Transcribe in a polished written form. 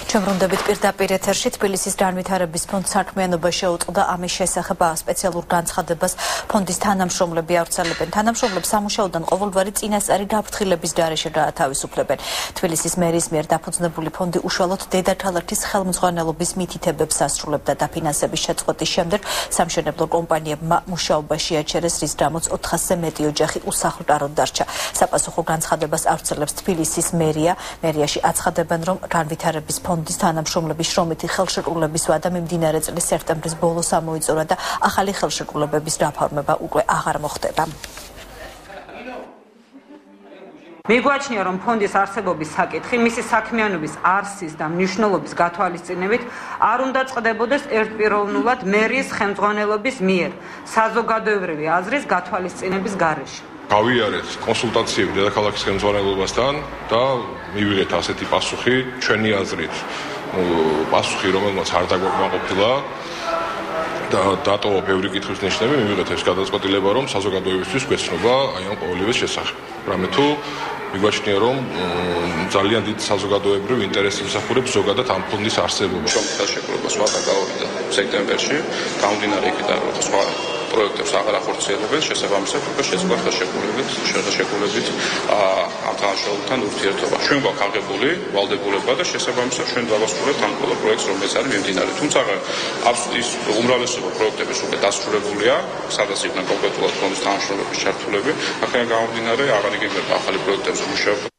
Ჩემრუნდებით პირდაპირ ეთერში თბილისის განვითარების ფონდს საქმიანობა შეუწყდა ამის შესახებ სპეციალურ განცხადებას ფონდის თანამშრომლები ავრცელებენ. თანამშრომლებს სამუშაოდან ყოველგვარი წინასწარი გაფრთხილების გარეშე გაათავისუფლებენ. თბილისის მერის მიერ დაფუძნებული ფონდი უშუალოდ დედაქალაქის ხელმძღვანელობის მითითებებს ასრულებდა დაფინანსების შეწყვეტის შემდეგ სამშენებლო კომპანიებმა მუშაობაში აჩერეს, რის გამოც 400-ზე მეტი ოჯახი უსახლკაროდ დარჩა. საპასუხო განცხადებას ავრცელებს თბილისის მერია. მერიაში აცხადებენ, რომ განვითარების ფონდის თანამშრომლების შრომითი ხელშეკრულების ვადა მიმდინარე წლის სექტემბრის ბოლოს ამოიწურა და ახალი ხელშეკრულებების გაფორმება უკვე აღარ მოხდება. მიგვაჩნია, რომ ფონდის არსებობის საკითხი მისი საქმიანობის არსის და მნიშვნელობის გათვალისწინებით არ უნდა წყდებოდეს ერთპიროვნულად მერიის ხელმძღვანელობის მიერ საზოგადოებრივი აზრის გათვალისწინების გარეშე. გავიარეთ კონსულტაციები დედაქალაქის ხელმძღვანელობასთან და მივიღეთ ასეთი პასუხი, ჩვენი აზრით, პასუხი, რომელმაც არ დაგვაკმაყოფილა და დატოვა ბევრი კითხვის ნიშნები, მივიღეთ ეს გადაწყვეტილება, რომ საზოგადოებისთვის გვეცნობა აი ამ ყოველივეს შესახებ. რამე თუ მიგვაჩნია, რომ ძალიან დიდ საზოგადოებრივ ინტერესს იმსახურებს ზოგადად ამ ფონდის არსებობა. ხელშეკრულებას ვადა გავიდა სექტემბერში, გამომდინარე იქიდან, რომ სხვა პროექტებს აღარ ახორციელებენ, შესაბამისად უკვე შეწყვეტ ხელშეკრულებით ამ თანამშრომლებთან ურთიერთობა. ჩვენ გვაქვს აღებული ვალდებულება და შესაბამისად ჩვენ დავასრულებთ ამ ყველა პროექტს, რომელიც არის მიმდინარე. თუმცა ის უმრავლესობა პროექტების უკვე დასრულებულია, სადაც იქნა კონკრეტულად ფონდის თანამშრომლების ჩართულები. აქედან გამომდინარე აღარ იგეგმება ახალი პროექტებზე მუშაობა.